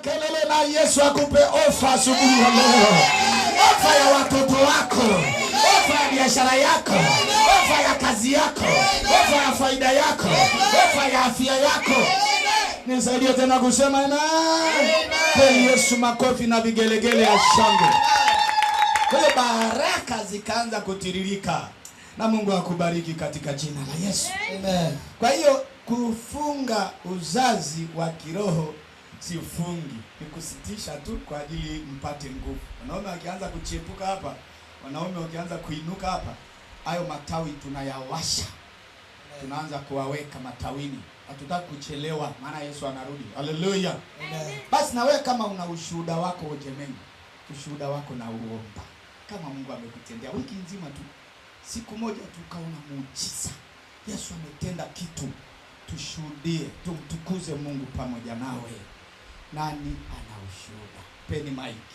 Kelele na Yesu akupe ofa asubuhi ya leo. Ofa ya watoto wako, ofa ya biashara yako, ofa ya kazi yako, ofa ya faida yako, ofa ya afya yako. Nisaidie tena kusema amen. Pe Yesu makofi na vigelegele ya shangwe. Kwa hiyo baraka zikaanza kutiririka. Na Mungu akubariki katika jina la Yesu. Amen. Kwa hiyo kufunga uzazi wa kiroho si ufungi, ni kusitisha tu kwa ajili mpate nguvu. Wanaume wakianza kuchepuka hapa, wanaume wakianza kuinuka hapa, hayo matawi tunayawasha. Tunaanza kuwaweka matawini. Hatutaki kuchelewa maana Yesu anarudi. Haleluya. Basi na wewe kama una ushuhuda wako ojemeni, ushuhuda wako na uomba. Kama Mungu amekutendea wiki nzima tu, siku moja tu kaona muujiza, Yesu ametenda kitu, tushuhudie, tumtukuze Mungu pamoja nawe. Nani ana ushuhuda? Peni mike.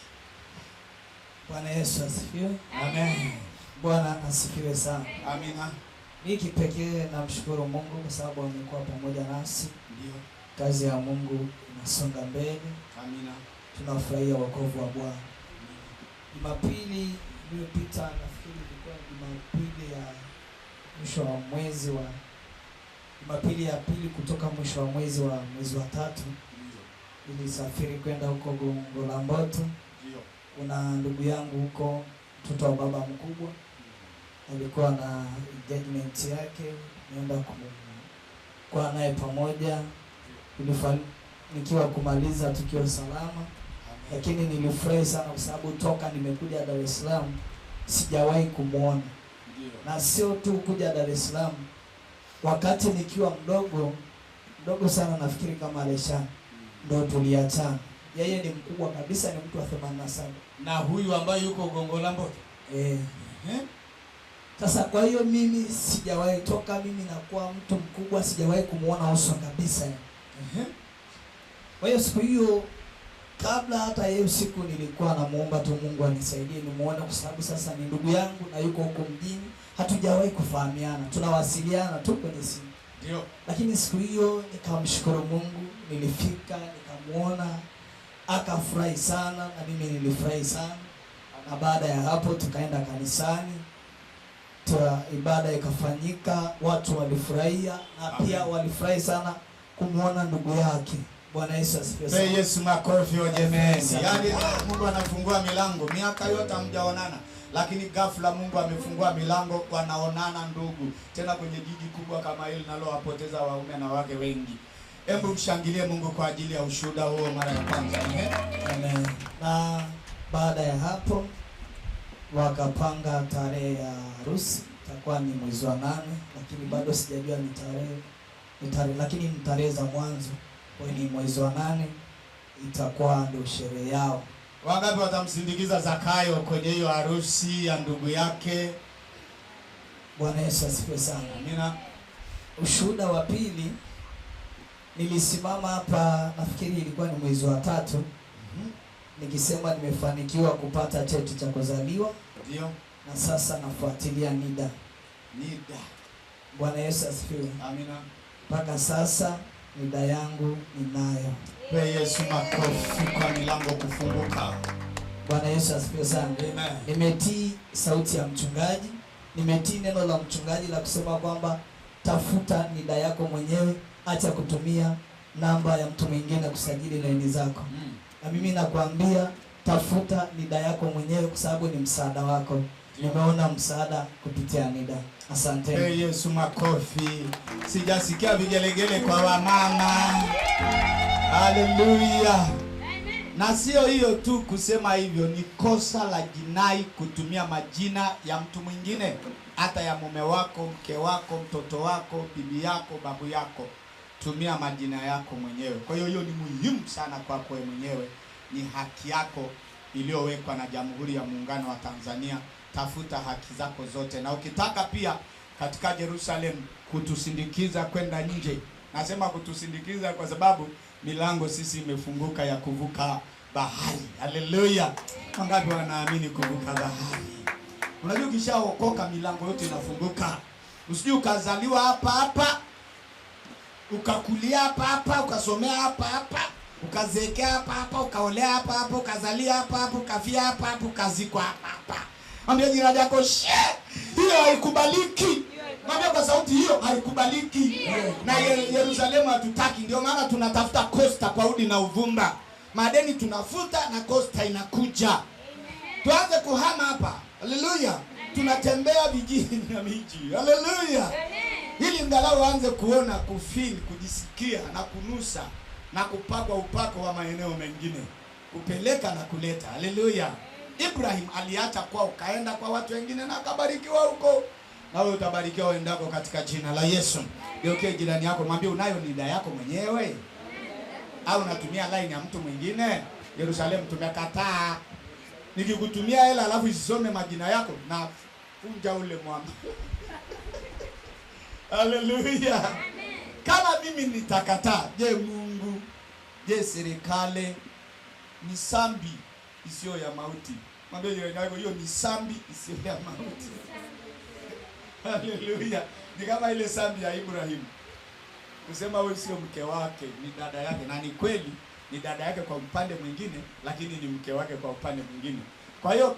Bwana Yesu asifiwe. Amen. Bwana asifiwe sana. Amina. Mimi kipekee namshukuru Mungu kwa sababu amekuwa pamoja nasi. Ndio. Kazi ya Mungu inasonga mbele. Amina. Tunafurahia wokovu wa Bwana. Jumapili iliyopita nafikiri ilikuwa Jumapili ya mwisho wa mwezi wa Jumapili ya pili kutoka mwisho wa mwezi wa tatu. Nilisafiri kwenda huko Gongo la Mboto. Ndio. Kuna ndugu yangu huko, mtoto wa baba mkubwa. Alikuwa na engagement yake, nienda kwa naye pamoja. Nikiwa kumaliza tukio salama. Lakini nilifurahi sana kwa sababu toka nimekuja Dar es Salaam sijawahi kumuona. Na sio tu kuja Dar es Salaam, wakati nikiwa mdogo sana, nafikiri kama Aleshana, ndo tuliachana. Yeye ni mkubwa kabisa, ni mtu wa 87. Na huyu ambaye yuko Gongo la Mboto. Sasa kwa hiyo mimi sijawahi toka mimi nakuwa mtu mkubwa sijawahi kumuona uso kabisa. Kwa hiyo siku hiyo kabla hata hiyo siku nilikuwa namuomba tu Mungu anisaidie nimuone, kwa sababu sasa ni ndugu yangu na yuko huko mjini, hatujawahi kufahamiana, tunawasiliana tu kwenye simu. Ndio. Lakini siku hiyo nikamshukuru Mungu, nilifika nikamuona, akafurahi sana na mimi nilifurahi sana. Na baada ya hapo tukaenda kanisani, ibada ikafanyika, watu walifurahia na pia walifurahi sana kumuona ndugu yake. Bwana Yesu asifiwe sana. Yesu makofi ojemeni. Yaani Mungu anafungua milango. Miaka yote hamjaonana, lakini ghafla Mungu amefungua milango, wanaonana ndugu. Tena kwenye jiji kubwa kama hili nalowapoteza waume na wake wengi. Hebu mshangilie Mungu kwa ajili ya ushuhuda huo mara ya kwanza. Amen. Na baada ya hapo wakapanga tarehe ya harusi, itakuwa ni mwezi wa 8, lakini bado sijajua ni tarehe, lakini ni tarehe za mwanzo. Kwa ni mwezi wa 8 itakuwa ndio sherehe yao. Wangapi watamsindikiza Zakayo kwenye hiyo harusi ya ndugu yake? Bwana Yesu asifiwe sana. Amina. Ushuhuda wa pili, nilisimama hapa nafikiri ilikuwa ni mwezi wa 3. Nikisema nimefanikiwa kupata cheti cha kuzaliwa. Ndio. Na sasa nafuatilia NIDA. Bwana Yesu asifiwe. Amina. Mpaka sasa NIDA yangu ninayo. Pe Yesu makofi kwa milango kufunguka. Bwana Yesu asifiwe sana. Amen. Nimetii sauti ya mchungaji, nimetii neno la mchungaji la kusema kwamba tafuta NIDA yako mwenyewe, acha kutumia namba ya mtu mwingine kusajili laini zako. Na mimi nakwambia tafuta NIDA yako mwenyewe kwa sababu ni msaada wako. Nimeona msaada kupitia NIDA. Asante. Hey, Yesu makofi. Sijasikia vigelegele kwa wamama. Haleluya. Na sio hiyo tu kusema hivyo, ni kosa la jinai kutumia majina ya mtu mwingine, hata ya mume wako, mke wako, mtoto wako, bibi yako, babu yako. Tumia majina yako mwenyewe. Kwa hiyo hiyo ni muhimu sana kwako wewe mwenyewe. Ni haki yako iliyowekwa na Jamhuri ya Muungano wa Tanzania. Tafuta haki zako zote. Na ukitaka pia katika Jerusalem kutusindikiza kwenda nje. Nasema kutusindikiza kwa sababu milango sisi imefunguka ya kuvuka bahari. Haleluya. Wangapi wanaamini kuvuka bahari? Unajua ukishaokoka milango yote inafunguka. Usije ukazaliwa hapa ukakulia hapa, ukasomea hapa, Ukazekea hapa hapa, ukaolea hapa hapa, ukazalia hapa hapa, ukafia hapa hapa, ukazikwa hapa hapa. Mwambie jirani yako, hiyo haikubaliki. Mwambie kwa sauti, hiyo haikubaliki. Na Yerusalemu hatutaki, ndio maana tunatafuta Costa kwa udi na uvumba. Madeni tunafuta na Costa inakuja. Tuanze kuhama hapa. Haleluya. Tunatembea vijiji na miji. Haleluya. Ili angalau aanze kuona, kufeel, kujisikia na kunusa na kupakwa upako wa maeneo mengine, kupeleka na kuleta. Haleluya. Ibrahim aliacha kwao, kaenda kwa watu wengine na akabarikiwa huko. Na wewe utabarikiwa uendako katika jina la Yesu. Geukia jirani yako, mwambie, unayo nida yako mwenyewe au unatumia line ya mtu mwingine? Yerusalemu tumekataa. Nikikutumia hela alafu isisome majina yako na funja ule mwamba. Haleluya. Kama mimi nitakataa, je Mungu, je serikali? Ni sambi isiyo ya mauti. Mwambie jirani yako, hiyo ni sambi isiyo ya mauti. Haleluya. Ni kama ile sambi ya Ibrahim. Kusema wewe sio mke wake, ni dada yake, na ni kweli ni dada yake kwa upande mwingine, lakini ni mke wake kwa upande mwingine. Kwa hiyo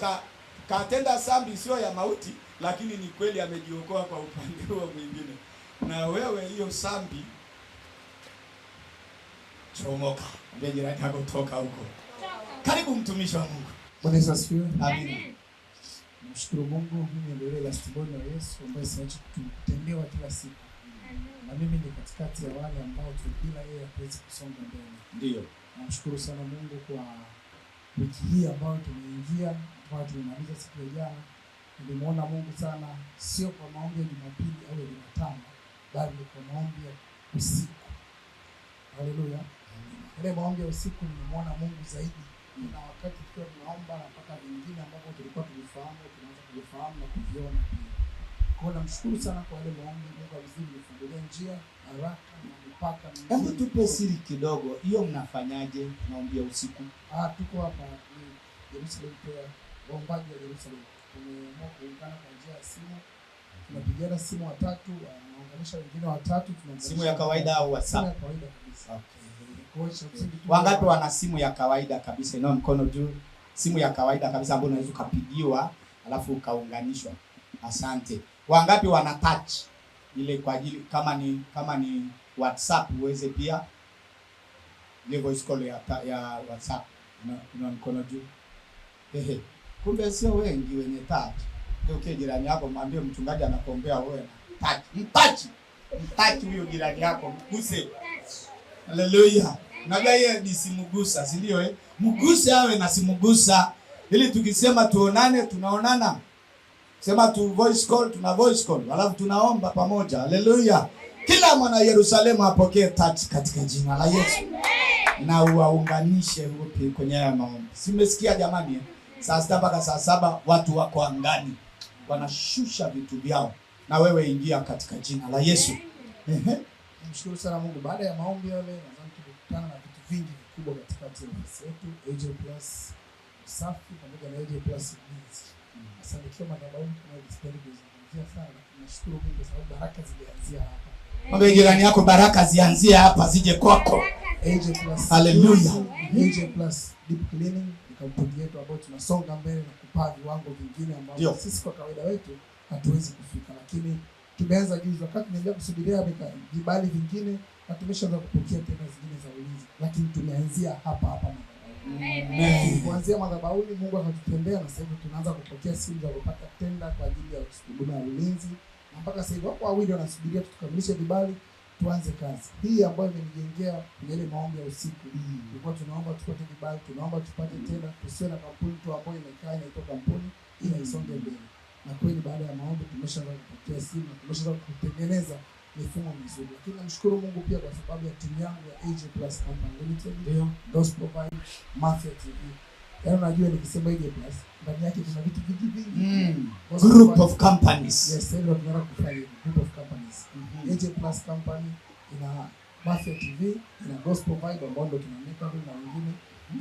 katenda sambi sio ya mauti, lakini ni kweli amejiokoa kwa upande huo mwingine. Na wewe hiyo sambi chomoka. Ndio jirani yako, toka huko. Karibu mtumishi wa Mungu. Bwana Yesu asifiwe. Amen. Namshukuru Mungu, mimi ndio testimony wa Yesu ambaye siachi kutendewa kila siku. Na mimi ni katikati ya wale ambao bila yeye hatuwezi kusonga mbele. Ndio. Namshukuru sana Mungu kwa wiki hii ambayo tumeingia, kwa tumemaliza siku ya jana. Nilimuona Mungu sana, sio kwa maombi ya Jumapili au Jumatano, bali kwa maombi ya usiku. Haleluya. Ile maombi ya usiku nimemuona Mungu zaidi. Na wakati tukiwa tunaomba na mpaka vingine ambavyo tulikuwa tulifahamu, tunaanza kuvifahamu na kuviona pia. Kwa namshukuru sana kwa ile maombi. Mungu azidi kufungulia njia haraka na mpaka. Hebu tupe siri kidogo. Hiyo mnafanyaje maombi ya usiku? Tuko hapa ni Jerusalem prayer, waombaji wa Jerusalem. Tumeamua kuungana kwa njia ya simu. Tunapigana simu watatu, wanaunganisha wengine watatu, tunaunganisha. Simu ya kawaida au WhatsApp? Simu ya kawaida kabisa. Okay. Wangapi wana simu ya kawaida kabisa? Inao mkono juu. Simu ya kawaida kabisa ambayo unaweza kupigiwa alafu ukaunganishwa. Asante. Wangapi wana touch ile kwa ajili kama ni WhatsApp uweze pia ile voice call ya WhatsApp? Inao mkono juu. Kumbe sio wengi wenye touch. Ndio jirani yako mwambie mchungaji anakuombea wewe na touch. Mtaki huyo jirani yako, mguse. Haleluya. Unajua yeye ni simugusa, si ndio Mguse awe na simugusa. Ili tukisema tuonane, tunaonana. Sema tu voice call, tuna voice call. Alafu tunaomba pamoja. Haleluya. Kila mwana Yerusalemu apokee touch katika jina la Yesu. Amen. Na uwaunganishe upi kwenye haya maombi. Simesikia jamani Saa 6 mpaka saa 7 watu wako angani. Wanashusha vitu vyao. Na wewe ingia katika jina la Yesu. Namshukuru sana Mungu. Baada ya maombi yale, nadhani tulikutana na vitu vingi vikubwa katika ofisi yetu, AJ Plus Safi pamoja na AJ Plus Needs. Sasa nikiwa madhabahuni kuna display kuzungumzia sana, nashukuru Mungu kwa sababu baraka zilianzia hapa. Mwambie jirani yako, baraka zianzie hapa zije kwako. AJ Plus. Haleluya. AJ Plus Deep Cleaning ni kampuni yetu ambayo tunasonga mbele na kupaa viwango vingine ambavyo sisi kwa kawaida wetu hatuwezi kufika, lakini tumeanza juzi wakati tunaendelea kusubiria vibali vingine na tumeshaanza kupokea tena zingine za ulinzi, lakini tumeanzia hapa madhabahuni. Kuanzia madhabahuni Mungu akatutendea na sasa hivi tunaanza kupokea simu za kupata tenda kwa ajili ya huduma ya ulinzi, na mpaka sasa hivi wako wawili wanasubiria tukamilishe vibali tuanze kazi. Hii ambayo imenijengea kwenye ile maombi ya usiku. Tulikuwa tunaomba tupate vibali, tunaomba tupate tenda, tusiwe na kampuni tu ambayo imekaa inaitwa kampuni ila isonge mbele. Na kweli baada ya maombi tumeshaanza kupokea simu na tumeshaanza kutengeneza mifumo mizuri. Lakini namshukuru Mungu pia kwa sababu ya timu yangu ya AJ Plus Company Limited, Gospel Vibe, Mafia TV. Yaani unajua nikisema AJ Plus ndani yake kuna vitu vingi. Group of companies. Yes, ndio tunataka kufanya group of companies. AJ Plus Company ina Mafia TV, ina Gospel Vibe ambao ndio tunameka na wengine,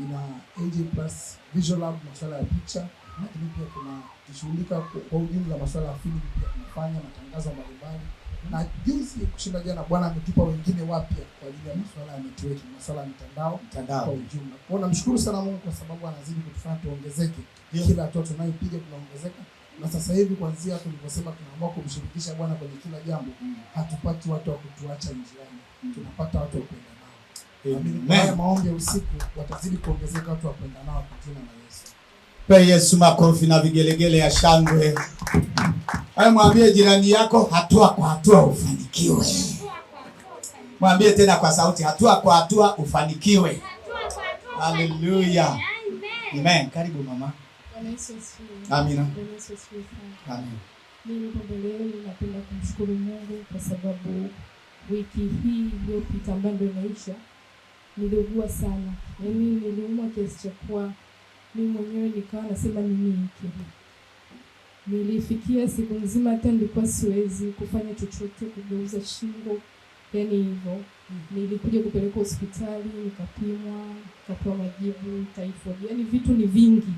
ina AJ Plus Visual Lab masuala ya picha, lakini pia tunashughulika kwa ujumla masuala ya film, pia tunafanya matangazo mbalimbali Na juzi kushinda jana Bwana ametupa wengine wapya kwa ajili ya masuala ya network, masuala ya mitandao kwa ujumla. Kwa hiyo namshukuru sana Mungu kwa sababu anazidi kutufanya tuongezeke. Kila hatua tunayopiga tunaongezeka. Na sasa hivi kuanzia tuliposema tunaamua kumshirikisha Bwana kwenye kila jambo, hatupati watu wa kutuacha njiani. Tunapata watu wa kwenda nao. Amen. Maombi ya usiku watazidi kuongezeka watu wa kwenda nao kwa jina la Yesu. Pe Yesu makofi na vigelegele ya shangwe. Hayo mwambie jirani yako hatua kwa hatua ufanikiwe. Mwambie tena kwa sauti hatua kwa hatua ufanikiwe. Haleluya. Amen. Karibu mama. Amina. Amen. Mimi napenda kumshukuru Mungu kwa sababu wiki hii iliyopita ambayo ndio inaisha niliugua sana. Yaani niliumwa kiasi cha kuwa mimi mwenyewe nikawa nasema nini hiki. Nilifikia siku nzima hata nilikuwa siwezi kufanya chochote, kugeuza shingo. Yaani hivyo. Nilikuja kupelekwa hospitali, nikapimwa, nikapewa majibu, typhoid. Yaani vitu ni vingi.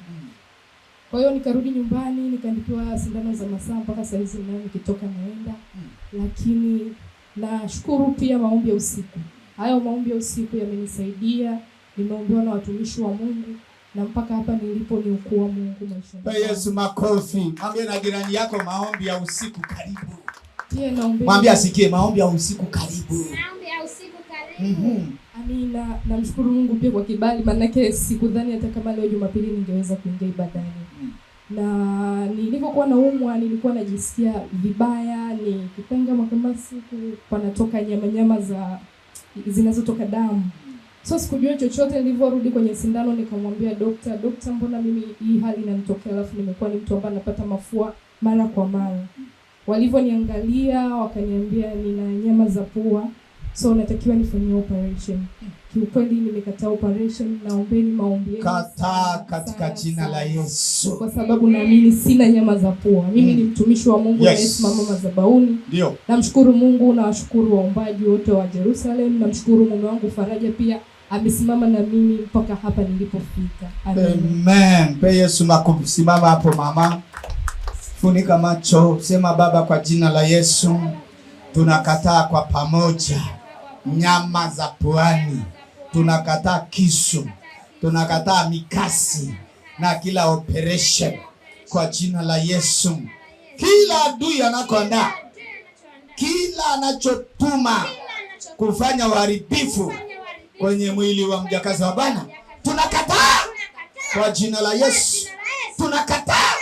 Kwa hiyo nikarudi nyumbani, nikaandikiwa sindano za masaa mpaka saa hizi nayo nikitoka naenda. Lakini nashukuru pia maombi ya usiku. Hayo maombi ya usiku yamenisaidia, nimeombewa na watumishi wa Mungu na mpaka hapa nilipo ni ukuu wa Mungu maishani. Kwa Yesu makofi. Mwambie na jirani yako maombi ya usiku karibu. Pia naomba. Mwambie asikie maombi ya usiku karibu. Maombi ya usiku karibu. Amina. Namshukuru Mungu pia kwa kibali, maana yake sikudhani hata kama leo Jumapili ningeweza kuingia ibadani. Na nilipokuwa naumwa nilikuwa najisikia vibaya, nikipenga makamasi panatoka nyama za zinazotoka damu. So sikujua chochote. Nilivyorudi kwenye sindano nikamwambia dokta, mbona mimi hii hali inanitokea, alafu nimekuwa ni mtu ambaye napata mafua mara kwa mara. Walivyoniangalia wakaniambia nina nyama za pua, so natakiwa nifanyie operation. Kiukweli nimekataa operation, naombeni maombi yenu. Kataa katika jina la Yesu. Kwa sababu naamini sina nyama za pua. Mimi ni mtumishi wa Mungu anayesimama madhabahuni. Ndio. Namshukuru Mungu na washukuru waombaji wote wa Jerusalem. Namshukuru mume wangu Faraja pia amesimama na mimi mpaka hapa nilipofika. Amen. Pe Yesu makofi. Simama hapo mama. Funika macho. Sema Baba, kwa jina la Yesu tunakataa kwa pamoja nyama za puani. Tunakataa kisu, tunakataa mikasi na kila operation kwa jina la Yesu. Kila adui anakoandaa, kila anachotuma kufanya uharibifu kwenye mwili wa mjakazi wa Bwana, tunakataa kwa jina la Yesu. Tunakataa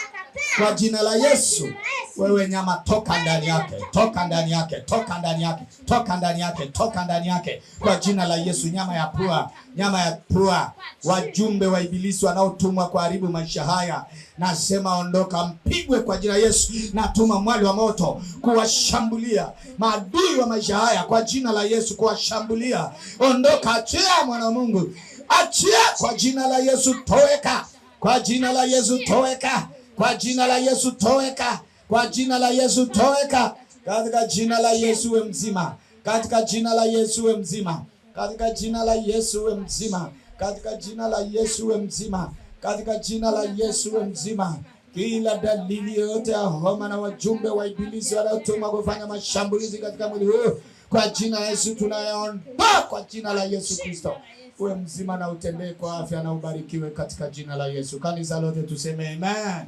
kwa jina la Yesu. Wewe nyama, toka ndani yake, toka ndani yake, toka ndani yake, toka ndani yake, toka ndani yake kwa jina la Yesu. Nyama ya pua, nyama ya pua, wajumbe wa ibilisi wanaotumwa kuharibu maisha haya, nasema ondoka, mpigwe kwa jina la Yesu. Natuma mwali wa moto kuwashambulia maadui wa maisha haya kwa jina la Yesu, kuwashambulia. Ondoka, achia mwana wa Mungu, achia kwa jina la Yesu. Toweka kwa jina la Yesu, toweka kwa jina la Yesu, toweka kwa jina la Yesu, toweka katika jina la Yesu. We mzima katika jina la Yesu, we mzima katika jina la Yesu, we mzima katika jina la Yesu, we mzima katika jina la Yesu, we mzima. Kila dalili yote ya homa na wajumbe wa ibilisi wanaotumwa kufanya mashambulizi katika mwili huu kwa jina la Yesu tunayaondoa kwa jina la Yesu Kristo. Uwe mzima na utembee kwa afya na ubarikiwe katika jina la Yesu. Kanisa lote tuseme amen.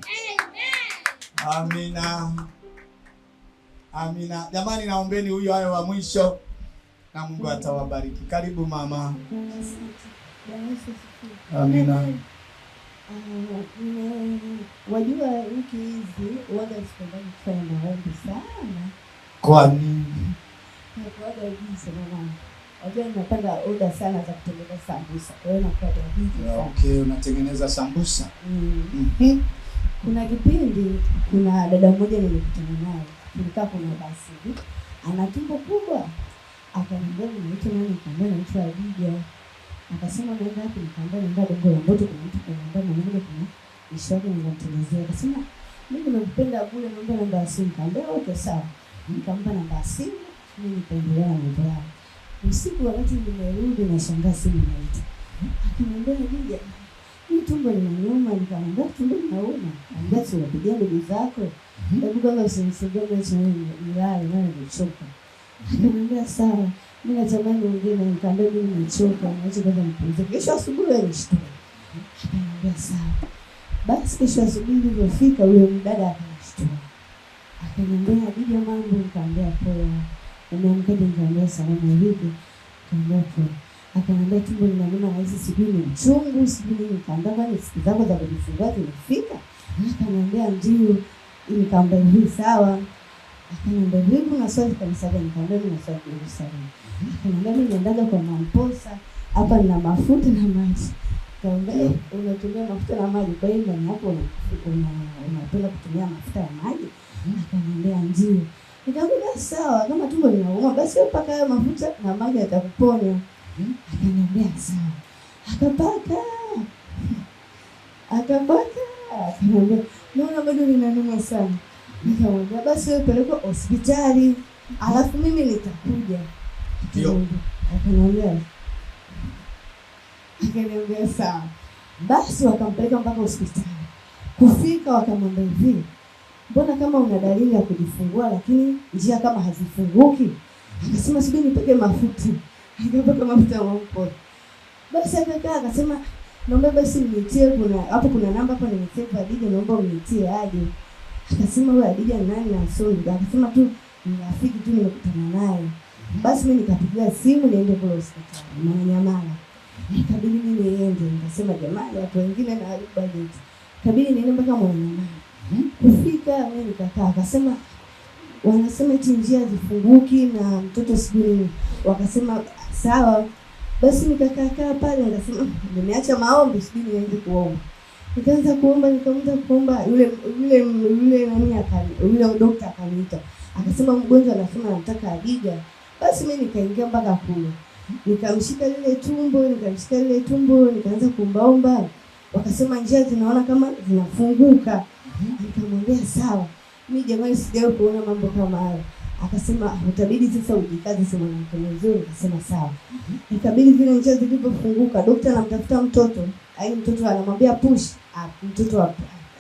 Amina. Amina. Jamani, naombeni huyo awe wa mwisho na Mungu atawabariki. Karibu mama. Amina. Wajua wiki hizi waga sipendani kufanya maombi sana. Kwa nini? Kwa jinsi mama. Wajua ninapenda oda sana za kutengeneza sambusa. Kwa hiyo napenda hivi sana. Okay, unatengeneza sambusa. Kuna kipindi kuna dada mmoja nilikutana naye. Tulikaa kwenye basi. Ana tumbo kubwa. Akaniambia naitwa nani? Nikamwambia naitwa Adija. Akasema naenda wapi? Nikamwambia naenda Gongo la Mboto, kuna mtu kaniambia mmoja kuna ishara ninamtengenezea. Akasema mimi nakupenda bure, naomba namba ya simu. Nikamwambia okay sawa. Nikampa namba ya simu, mimi nikaendelea na mambo yangu. Usiku wakati nimerudi na shangaa simu inaita. Akaniambia Adija, Mimi tumbo linaniuma. Nikamwambia tumbo linauma. Anambia si unapigia ndugu zako. Hebu kwanza usinisogee hicho nilale na nimechoka. Nikamwambia sawa. Mimi natamani ongea, nikamwambia mimi nimechoka, niache kwanza nipumzike. Kesho asubuhi nishtuka. Nikamwambia sawa. Basi kesho asubuhi ilipofika yule mdada akanishtua. Akaniambia bibi mambo, nikamwambia poa. Nimeamkaje? Nikamwambia salama vipi? Nikamwambia poa. Akaniambia tumbo linaniuma na hizi sijui ni mchungu, sijui nini. Nikamwambia kwani siku zako za kujifungua zimefika? Akaniambia ndio. Nikamwambia hivi sawa. Akaniambia vipi na swali kanisa gani? Nikamwambia mimi na swali kanisa gani. Akaniambia mimi naendaga kwa mamposa, hapa nina mafuta na maji. Nikamwambia unatumia mafuta na maji, kwa hiyo ndani yako unapenda kutumia mafuta ya maji? Akaniambia ndio. Nikamwambia sawa, kama tumbo linauma basi upaka hayo mafuta na maji yatakuponya. Akaniambia sawa. Akapaka. Akaniambia naona bado linaniuma sana. Nikamwambia basi wewe pelekwa hospitali, alafu mimi nitakuja. Ndio. Akaniambia sawa. Basi wakampeleka mpaka hospitali. Kufika wakamwambia hivi, mbona kama una dalili ya kujifungua lakini njia kama hazifunguki? Akasema subiri nipeke mafuta. Akapaka mafuta ya mampo. Basi akakaa akasema naomba basi mnitie, kuna namba hapo nimesave Hadija, naomba mnitie aje. Akasema wewe Hadija nani na sio? Akasema tu ni rafiki tu nimekutana naye. Basi mimi nikapigia simu niende kule hospitali Mwananyamala. Ikabidi mimi niende, nikasema jamani watu wengine na budget. Ikabidi niende mpaka Mwananyamala. Kufika mimi nikakaa, akasema wanasema eti njia zifunguki na mtoto sijui. Wakasema sawa. Basi nikakaa pale, nikasema nimeacha maombi, sijui nianze kuomba. Nikaanza kuomba, yule nani akani, yule daktari akaniita. Akasema mgonjwa anasema anataka Hadija. Basi mimi nikaingia mpaka kule. Nikamshika lile tumbo, nikaanza kuomba. Wakasema njia zinaona kama zinafunguka. Nikamwambia sawa. Mimi jamani sijawahi kuona mambo kama hayo. Akasema utabidi sasa ujikaze sema mwanamke mzuri. Nikasema sawa. Ikabidi vile njia zilipofunguka, daktari anamtafuta mtoto. Yaani mtoto anamwambia push, mtoto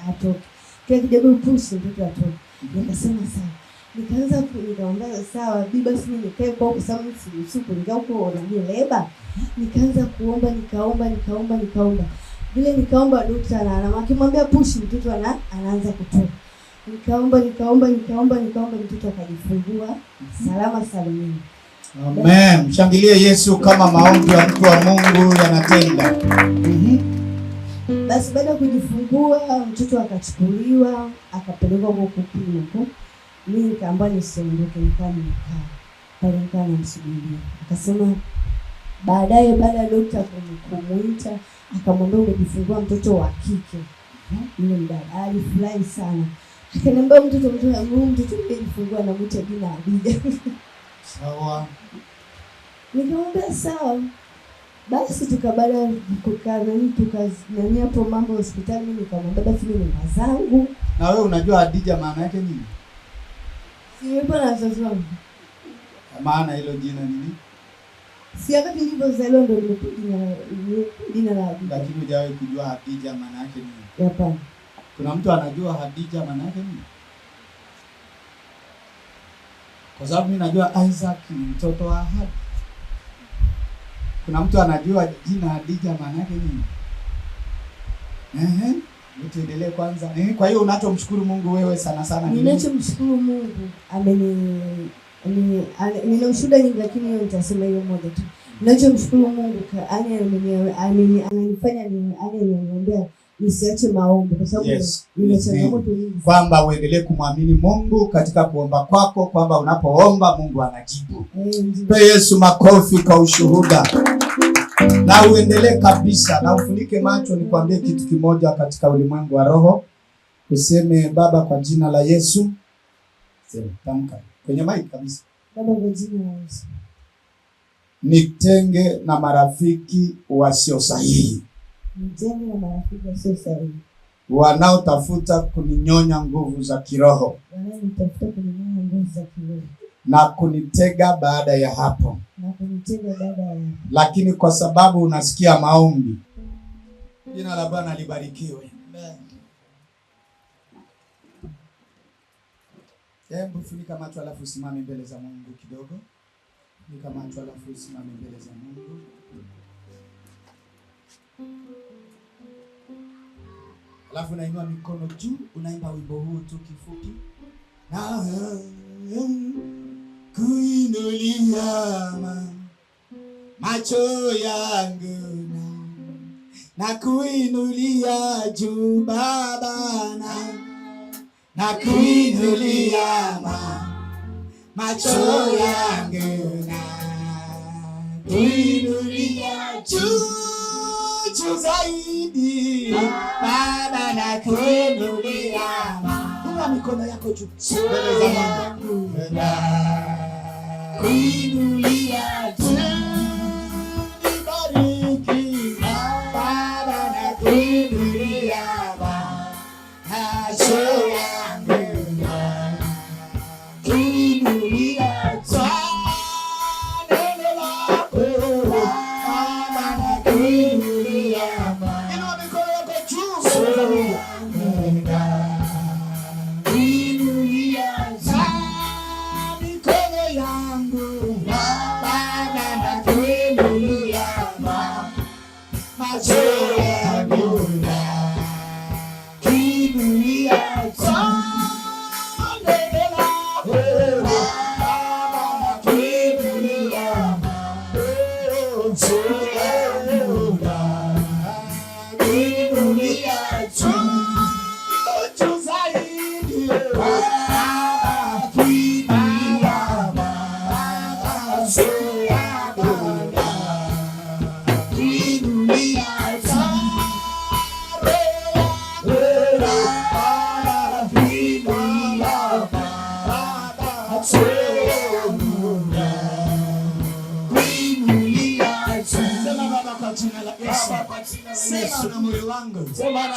atoke. Kile kidogo push mtoto atoke. Nikasema sawa. Nikaanza nikamwambia sawa, bibi basi mimi nikae kwa sababu siku nikao huko na leba. Nikaanza kuomba, nikaomba. Vile nikaomba daktari anamwambia push mtoto anaanza kutoka. Nikaomba mtoto akajifungua salama salimini. Amen. Mshangilie Yesu kama maombi ya mtu wa Mungu yanatenda. Basi baada ya kujifungua mtoto akachukuliwa akapelekwa huko kupimwa. Mimi nikaambiwa nisiondoke, nikaa pale namsubiria. Akasema baadaye baada ya daktari kumuita akamwambia umejifungua mtoto wa kike. Yule mdada alifurahi sana. Akaniambia mtoto alifungua na mtu jina Hadija. Sawa. Nikamwambia sawa. Basi tukabada kukaa nani hapo mambo hospitali. Mimi nikamwambia basi mimi na zangu. Na wewe unajua Hadija maana yake nini? Siwepo na wazazi wangu. Maana hilo jina nini? Si wakati nilipozaliwa ndio jina la Hadija. Lakini hujawahi kujua Hadija maana yake nini? Hapana. Kuna mtu anajua Hadija maana yake nini? Kwa sababu mimi najua Isaac ni mtoto wa Ahadi. Kuna mtu anajua jina Hadija maana yake nini? Tuendelee kwanza. Kwa hiyo unachomshukuru Mungu wewe sana ni ninachomshukuru Mungu nina ushuhuda nyingi lakini hiyo nitasema hiyo moja tu. Ninachomshukuru Mungu ananifanya niombe nisiache maombi kwa sababu nina changamoto nyingi. Kwamba uendelee kumwamini Mungu katika kuomba kwako, kwamba unapoomba Mungu anajibu. Pe Yesu makofi kwa ushuhuda. Na uendelee kabisa na ufunike macho nikwambie kitu kimoja katika ulimwengu wa roho. Useme Baba kwa jina la Yesu. Sema tamka kwenye mic kabisa. Baba kwa jina la Yesu. Nitenge na marafiki wasio sahihi. Nitenge na marafiki wasio sahihi. Wanaotafuta kuninyonya nguvu za kiroho. Wanaotafuta kuninyonya nguvu za kiroho. Na kunitega baada ya hapo. Na kunitega baada ya hapo. Lakini kwa sababu unasikia maombi, Jina la Bwana libarikiwe. Amen. Hebu funika macho alafu usimame mbele za Mungu kidogo. Funika macho alafu usimame mbele za Mungu. Alafu unainua mikono juu, unaimba wimbo huu tu kifupi. Na kuinulia macho yangu na kuinulia juu Baba, na kuinulia macho yangu na kuinulia juu zaidi Baba, na kuinulia mikono yako juu mbele za Mungu, kuinulia juu nibariki Baba, na kuinulia macho yangu na kuinulia neno lako Baba, na kuinulia inua mikono yako juu mbele za Mungu. Sema na moyo wangu, sema na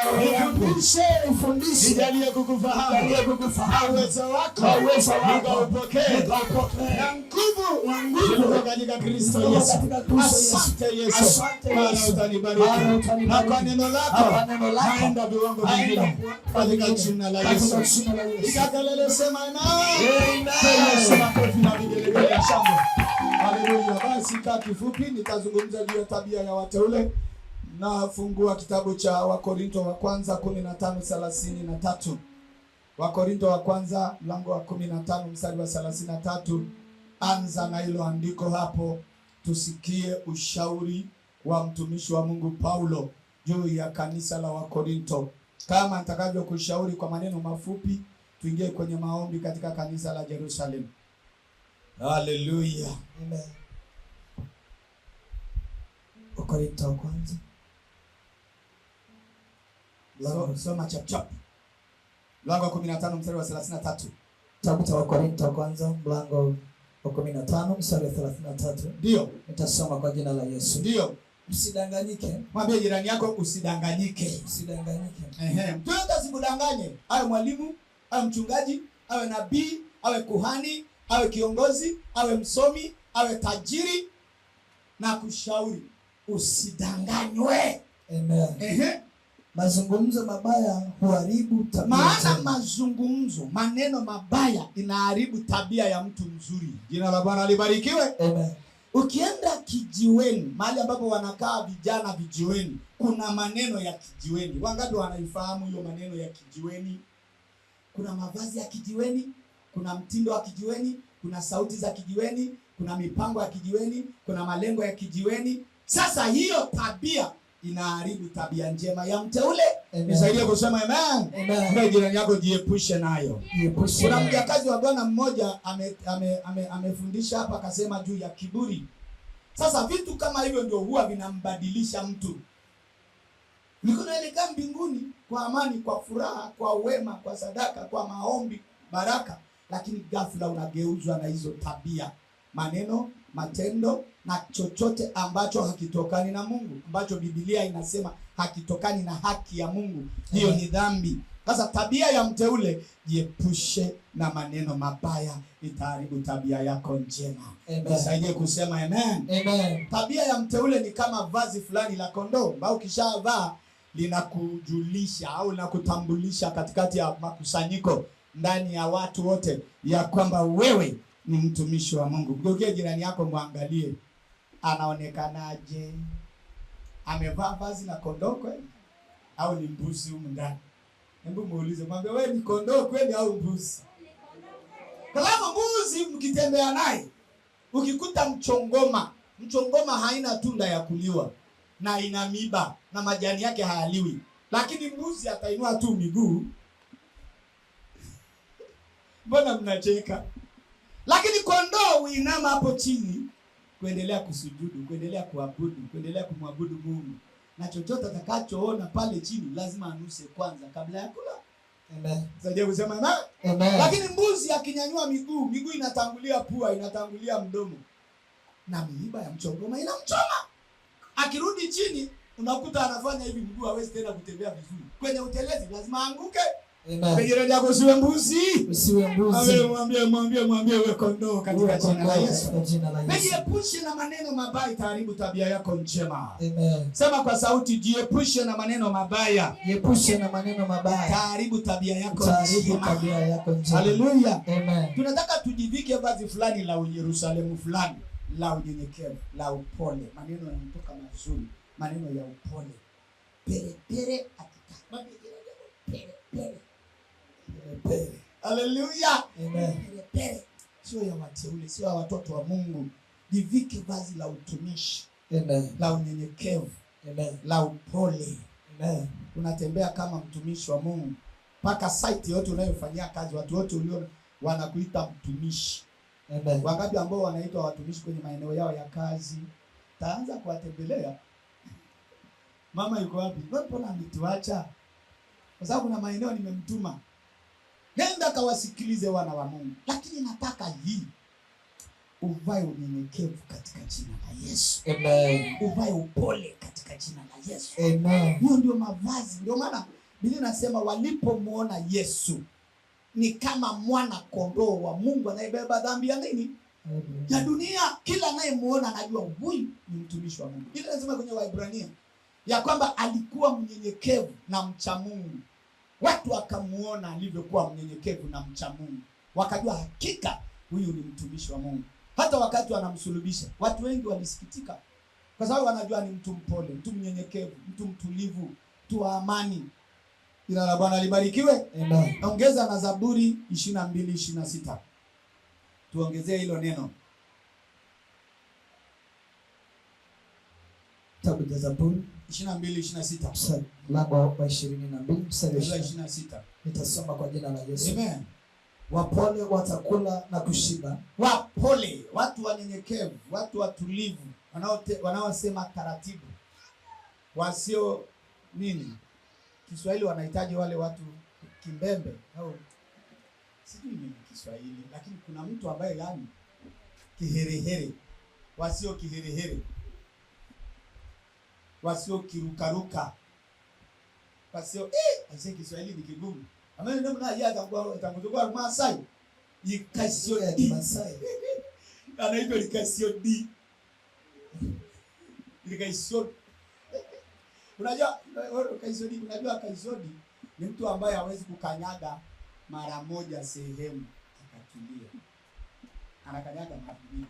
roho yangu, nifundishe, nijalie kukufahamu uwezo wako, nikaupokee na nguvu katika Kristo Yesu. Asante Yesu, Bwana utanibariki na kwa neno lako naenda viwango vingine katika jina la Yesu. Ikakelele sema amen. Yesu makofi na vigelegele ya shangwe. Haleluya. Basi kwa kifupi nitazungumza juu ya tabia ya wateule. Nafungua kitabu cha Wakorinto wa kwanza 15:33. Wakorinto wa kwanza mlango wa 15 mstari wa 33. Anza na hilo andiko hapo, tusikie ushauri wa mtumishi wa Mungu Paulo juu ya kanisa la Wakorinto. Kama nitakavyokushauri kwa maneno mafupi, tuingie kwenye maombi katika kanisa la Jerusalem. Haleluya. Amen. Wakorinto wa kwanza. Soma chap. Mlango wa 15 mstari wa 33. Kitabu cha Wakorinto wa kwanza mlango wa 15 mstari wa 33. Ndio. Nitasoma kwa jina la Yesu. Ndio. Msidanganyike. Mwambie jirani yako usidanganyike. Usidanganyike. Mtu yote asikudanganye. Awe mwalimu, awe mchungaji, awe nabii, awe kuhani, awe kiongozi, awe msomi, awe tajiri, na kushauri usidanganywe. Amen. Mazungumzo mabaya huharibu tabia. Maana mazungumzo, maneno mabaya inaharibu tabia ya mtu mzuri. Jina la Bwana libarikiwe. Amen. Ukienda kijiweni, mahali ambapo wanakaa vijana vijiweni, kuna maneno ya kijiweni. Wangapi wanaifahamu hiyo maneno ya kijiweni? Kuna mavazi ya kijiweni, kuna mtindo wa kijiweni, kuna sauti za kijiweni, kuna mipango ya kijiweni, kuna malengo ya kijiweni. Sasa hiyo tabia inaharibu tabia njema ya mteule. Nisaidie kusema amen. Amen. Jirani yako jiepushe nayo. Kuna mjakazi wa Bwana mmoja amefundisha hapa akasema juu ya kiburi. Sasa vitu kama hivyo ndio huwa vinambadilisha mtu. Niko naelekea mbinguni kwa amani, kwa furaha, kwa wema, kwa sadaka, kwa maombi, baraka, lakini ghafla unageuzwa na hizo tabia, maneno, matendo na chochote ambacho hakitokani na Mungu, ambacho Biblia inasema hakitokani na haki ya Mungu. Hiyo ni dhambi. Sasa tabia ya mteule, jiepushe na maneno mabaya, itaharibu tabia yako njema. Nisaidie kusema amen. Amen. Tabia ya mteule ni kama vazi fulani la kondoo ambao ukishavaa linakujulisha au linakutambulisha katikati ya makusanyiko, ndani ya watu wote, ya kwamba wewe ni mtumishi wa Mungu. Mgeukie jirani yako, muangalie anaonekanaje. Amevaa vazi la kondoo kweli au ni mbuzi humu ndani? Hebu muulize, mwambie wewe ni kondoo kweli au mbuzi? Kama mbuzi mkitembea naye, ukikuta mchongoma haina tunda ya kuliwa na ina miba na majani yake hayaliwi, lakini mbuzi atainua tu miguu. Mbona mnacheka? Lakini kondoo huinama hapo chini kuendelea kusujudu, kuendelea kuabudu, kuendelea kumwabudu Mungu. Na chochote atakachoona pale chini lazima anuse kwanza kabla ya kula. Amen. Sasa kusema amen. Lakini mbuzi akinyanyua miguu inatangulia pua, inatangulia mdomo. Na miiba ya mchongoma inamchoma. Akirudi chini unakuta anafanya hivi, mguu hawezi tena kutembea vizuri. Kwenye utelezi lazima anguke. Amen. Pengine yako usiwe mbuzi. Usiwe mbuzi. Mwambie wewe kondoo katika jina la Yesu. Jiepushe na maneno mabaya, itaharibu tabia yako njema. Amen. Sema kwa sauti, jiepushe na maneno mabaya. Jiepushe na maneno mabaya. Itaharibu tabia yako njema. Itaharibu tabia yako njema. Haleluya. Amen. Tunataka tujivike vazi fulani la Yerusalemu fulani, la unyenyekevu, la upole. Maneno yanatoka mazuri, maneno ya upole. Pere atakama pere. Haleluya. Amen. Pere. Sio ya wateule, sio ya watoto wa Mungu. Jivike vazi la utumishi. Amen. La unyenyekevu. Amen. La upole. Amen. Unatembea kama mtumishi wa Mungu. Paka site yote unayofanyia kazi, watu wote ulio wanakuita mtumishi. Amen. Wangapi ambao wanaitwa watumishi kwenye maeneo yao ya kazi? Taanza kuwatembelea. Mama yuko wapi? Mbona ametuacha? Kwa sababu kuna maeneo nimemtuma. Nenda kawasikilize wana wa Mungu. Lakini nataka hii, uvae unyenyekevu katika jina la Yesu. Amen. Uvae upole katika jina la Yesu. Amen. Hiyo ndio mavazi. Ndio maana Biblia inasema walipomuona Yesu ni kama mwana kondoo wa Mungu anayebeba dhambi ya nini? Ya dunia. Kila anayemuona anajua huyu ni mtumishi wa Mungu. Ile inasema kwenye Waebrania ya kwamba alikuwa mnyenyekevu na mcha Mungu. Watu wakamuona alivyokuwa mnyenyekevu na mcha Mungu, wakajua hakika huyu ni mtumishi wa Mungu. Hata wakati wanamsulubisha, watu wengi walisikitika, kwa sababu wanajua ni mtu mpole, mtu mnyenyekevu, mtu mtulivu, mtu wa amani. Jina la Bwana libarikiwe. Amen. Ongeza na Zaburi 22:26. Tuongezee hilo neno. Kitabu cha Zaburi 22:26. Mlango wa 22 mstari wa 26. Nitasoma kwa jina la Yesu. Amen. Wapole watakula na kushiba. Wapole, watu wanyenyekevu, watu watulivu, wanaosema taratibu, wasio nini? Kiswahili wanahitaji wale watu kimbembe au sijui nini Kiswahili, lakini kuna mtu ambaye yani kiherehere, wasio kiherehere, wasio kirukaruka, wasio Kiswahili ni kigumu. Ameni ndio mnaja atakuwa Masai. Ikasio ya Masai. Anaitwa Ikasio D. Ikasio. Unajua Ikasio D, unajua Ikasio D ni mtu ambaye hawezi kukanyaga mara moja sehemu akatulia. Anakanyaga mara mbili.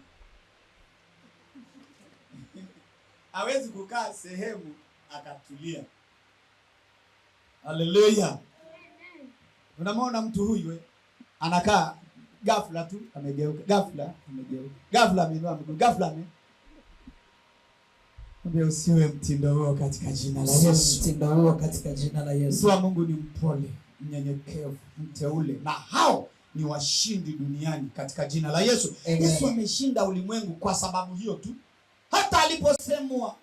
Hawezi kukaa sehemu akatulia. Haleluya. Unamwona mtu huyu anakaa ghafla tu amegeuka, ghafla amegeuka, ghafla ameinua miguu, ghafla usiwe mtindo huo katika jina la Yesu. Mtindo huo katika jina la Yesu. Mtu wa Mungu ni mpole, mnyenyekevu, mteule, na hao ni washindi duniani katika jina la Yesu. Amen. Yesu ameshinda ulimwengu kwa sababu hiyo tu. Hata aliposemwa,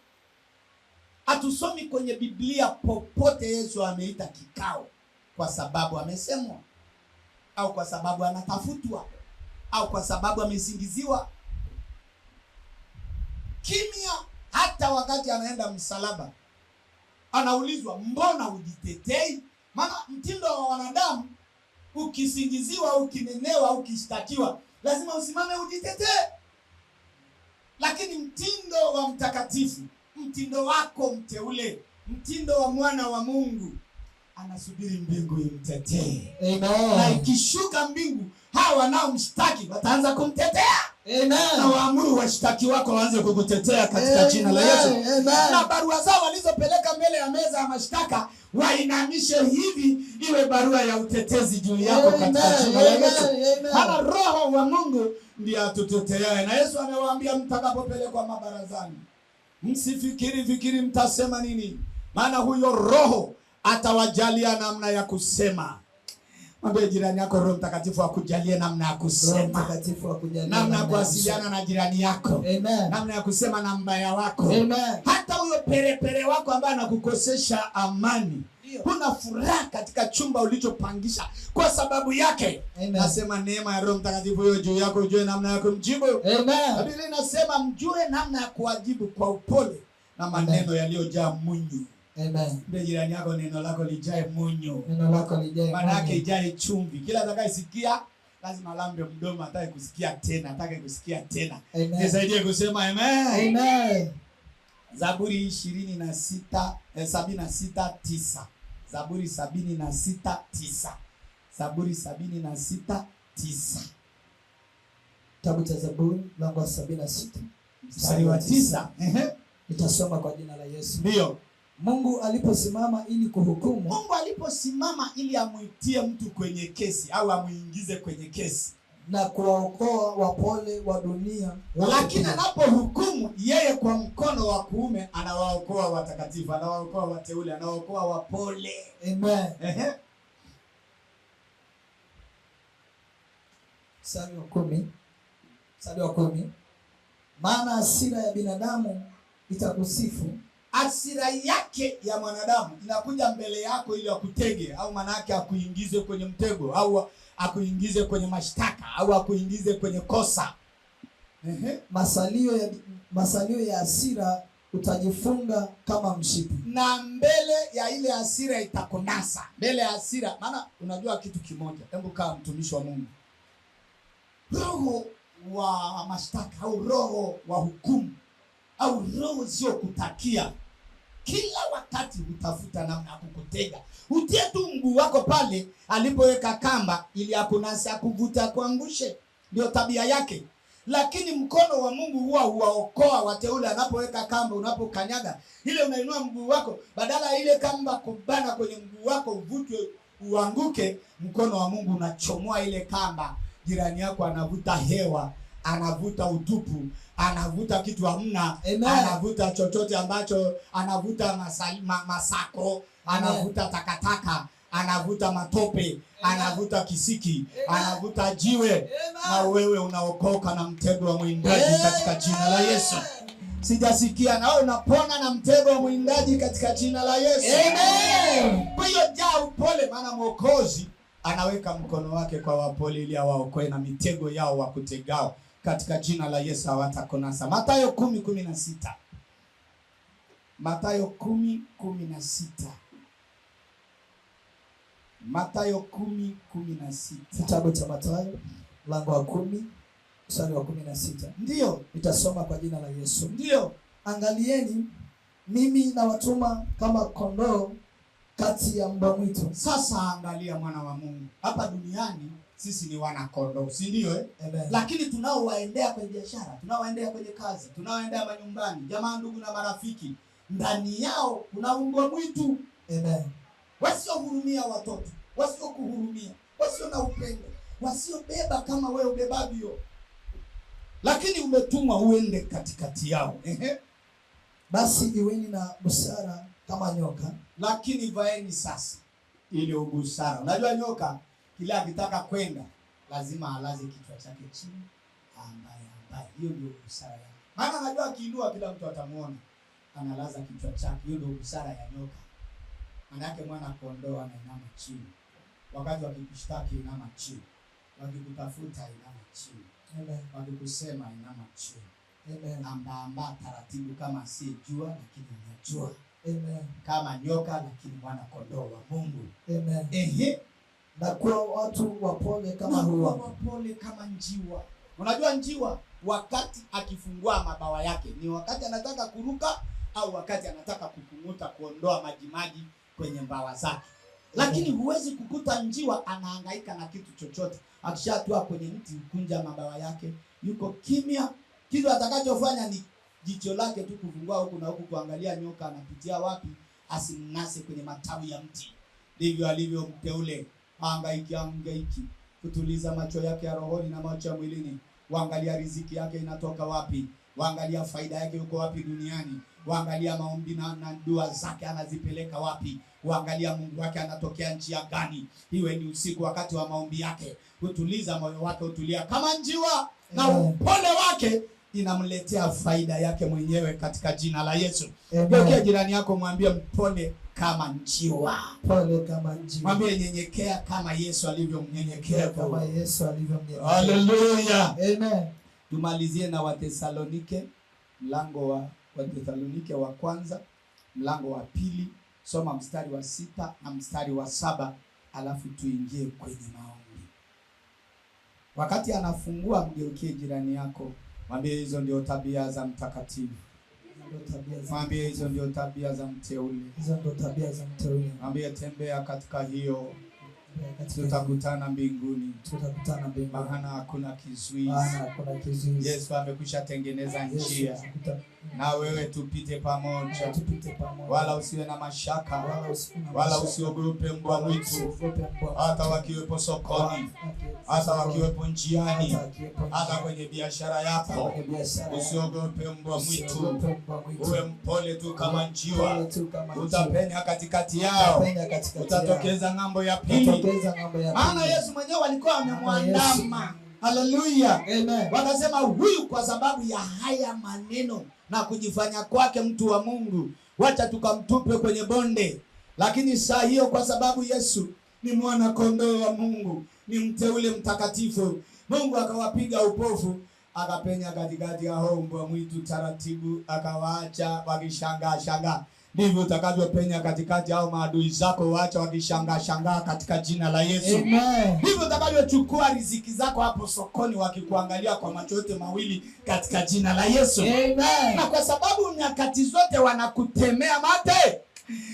hatusomi kwenye Biblia popote Yesu ameita kikao kwa sababu amesemwa, au kwa sababu anatafutwa, au kwa sababu amesingiziwa. Kimya. Hata wakati anaenda msalaba anaulizwa, mbona hujitetei? Maana mtindo wa wanadamu, ukisingiziwa, ukinenewa, ukishtakiwa, lazima usimame ujitetee. Lakini mtindo wa mtakatifu, mtindo wako mteule, mtindo wa mwana wa Mungu, anasubiri mbingu imtetee. Amen. Na ikishuka mbingu, hawa wanaomshtaki wataanza kumtetea. Amen. Na waamuru washtaki wako waanze kukutetea katika jina la Yesu. Amen. Na barua zao walizopeleka mbele ya meza ya mashtaka, wainamishe hivi, iwe barua ya utetezi juu yako katika jina la Yesu. Maana Roho wa Mungu ndiye atuteteaye. Na Yesu amewaambia, mtakapopelekwa mabarazani, msifikiri mtasema nini, maana huyo Roho atawajalia namna ya kusema. Mwambie jirani yako, Roho Mtakatifu akujalie namna ya kusema, namna ya kuwasiliana na jirani yako. Amen. Namna ya kusema na mbaya wako. Amen. Hata huyo perepere wako ambaye anakukosesha amani, huna furaha katika chumba ulichopangisha kwa sababu yake. Amen. Nasema neema ya Roho Mtakatifu hiyo juu yako, ujue namna ya kumjibu. Amen. Biblia inasema mjue namna ya kuwajibu kwa upole na maneno yaliyojaa munyu. Amen. Mbe jirani yako, neno lako lijae munyu. Neno lako lijae munyu. Maana yake ijae chumvi. Kila atakayesikia lazima lambe mdomo, atake kusikia tena, atake kusikia tena. Nisaidie kusema amen. Amen. Zaburi 76:9. Zaburi 76:9. Zaburi 76:9. Kitabu cha Zaburi mlango wa 76 mstari wa 9. Nitasoma kwa jina la Yesu. Ndio. Mungu aliposimama ili kuhukumu. Mungu aliposimama ili amuitie mtu kwenye kesi au amuingize kwenye kesi na kuwaokoa wapole wa dunia. Lakini anapohukumu yeye kwa mkono wa kuume, anawaokoa watakatifu, anawaokoa wateule, anawaokoa wapole. Amen. Mstari wa 10. Maana hasira ya binadamu itakusifu. Hasira yake ya mwanadamu inakuja mbele yako ili akutege, au manake akuingize kwenye mtego, au akuingize kwenye mashtaka, au akuingize kwenye kosa. Masalio ya hasira utajifunga kama mshipi, na mbele ya ile hasira itakunasa. Mbele ya hasira, maana unajua kitu kimoja, hebu kaa mtumishi wa Mungu, roho wa mashtaka au roho wa hukumu au roho sio kutakia, kila wakati utafuta namna ya kukutega. Utie tu mguu wako pale alipoweka kamba ili akunase, akuvuta, kuangushe. Ndio tabia yake. Lakini mkono wa Mungu huwaokoa wateule. Anapoweka kamba, unapokanyaga ile, unainua mguu wako, badala ile kamba kubana kwenye mguu wako uvutwe uanguke, mkono wa Mungu unachomoa ile kamba. Jirani yako anavuta hewa, anavuta utupu, anavuta kitu hamna, anavuta chochote ambacho, anavuta masako, anavuta takataka, anavuta matope, anavuta kisiki, anavuta jiwe. Na wewe unaokoka na mtego wa mwindaji katika jina la Yesu. Sijasikia na wewe unapona na mtego wa mwindaji katika jina la Yesu. Amen. Kwa hiyo jaa upole, maana Mwokozi anaweka mkono wake kwa wapole ili awaokoe na mitego yao wa kutegao. Katika jina la Yesu hawatakunasa. Mathayo 10:16. Mathayo 10:16. Mathayo 10:16. Kitabu cha Mathayo mlango wa 10 mstari wa 16. Ndio, nitasoma kwa jina la Yesu. Ndio. Angalieni, mimi nawatuma kama kondoo kati ya mbwa mwitu. Sasa angalia, mwana wa Mungu, hapa duniani sisi ni wana kondoo, si ndio? Lakini tunaowaendea kwenye biashara, tunaowaendea kwenye kazi, tunaowaendea manyumbani, jamaa, ndugu na marafiki, ndani yao kuna mbwa mwitu. Amen. Wasiohurumia watoto, wasiokuhurumia, wasio na upendo, wasiobeba kama wewe ubebavyo. Lakini umetumwa uende katikati yao. Basi iweni na busara kama nyoka, lakini vaeni sasa ile ubusara. Unajua nyoka kila akitaka kwenda lazima alaze kichwa chake chini, ambaye hiyo ndio busara yake. Maana anajua akiinua kila mtu atamuona, analaza kichwa chake. Hiyo ndio busara ya nyoka. Maana yake mwana kondoo anainama chini, wakati wakikushtaki inama chini, wakikutafuta inama chini, wakikusema inama chini. Amba taratibu kama asiyejua lakini anajua. Amen. Kama nyoka lakini mwana kondoo wa Mungu. Amen. Ehe. Na kuwa watu wapole kama huwa. Wapole kama njiwa. Unajua njiwa wakati akifungua mabawa yake ni wakati anataka kuruka au wakati anataka kukumuta kuondoa majimaji kwenye mbawa zake. Lakini huwezi kukuta njiwa anahangaika na kitu chochote. Akishatua kwenye mti kunja mabawa yake, yuko kimya. Kitu atakachofanya ni jicho lake tu kufungua huku na huku kuangalia nyoka anapitia wapi asimnase kwenye matawi ya mti. Ndivyo alivyo mteule. Hangaiki kutuliza macho yake ya rohoni na macho ya mwilini. Waangalia riziki yake inatoka wapi, waangalia faida yake yuko wapi duniani, waangalia maombi na dua zake anazipeleka wapi, waangalia Mungu wake anatokea njia gani. Iwe ni usiku wakati wa maombi yake, kutuliza moyo wake utulia kama njiwa, na upole wake inamletea faida yake mwenyewe katika jina la Yesu. Geukia jirani yako mwambie mpole kama njiwa. Pole kama njiwa. Mwambie nyenyekea kama Yesu alivyomnyenyekea. Kama Yesu alivyomnyenyekea. Haleluya. Amen. Tumalizie na Wathesalonike mlango wa Wathesalonike wa kwanza mlango wa pili, soma mstari wa 6 na mstari wa 7, alafu tuingie kwenye maombi. Wakati anafungua, mgeukie jirani yako mwambie hizo ndio tabia za mtakatifu. Mwambie hizo ndio tabia za mteule. Hizo ndio tabia za mteule. Mwambie tembea katika hiyo, tutakutana mbinguni. Tutakutana mbinguni. Maana hakuna kizuizi. Hakuna kizuizi. Yesu amekwisha tengeneza njia. Na wewe tupite pamoja. Wala usiwe na mashaka. Wala usiogope mbwa mwitu. Hata wakiwepo sokoni, hata wakiwepo njiani, hata kwenye biashara yako. Usiogope mbwa mwitu. Uwe mpole tu kama njiwa. Utapenya katikati yao. Utatokeza ng'ambo ya pili. Maana Yesu mwenyewe alikuwa amemwandama. Haleluya. Amen. Wakasema huyu kwa sababu ya haya maneno na kujifanya kwake mtu wa Mungu, wacha tukamtupe kwenye bonde. Lakini saa hiyo kwa sababu Yesu ni mwana kondoo wa Mungu, ni mteule mtakatifu, Mungu akawapiga upofu, akapenya katikati ya mbwa mwitu taratibu, akawaacha wakishangaa. Ndivyo utakavyopenya katikati hao maadui zako, waacha wakishangaa katika jina la Yesu. Amen. Ndivyo utakavyochukua riziki zako hapo sokoni wakikuangalia kwa macho yote mawili katika jina la Yesu. Amen. Na kwa sababu nyakati zote wanakutemea mate,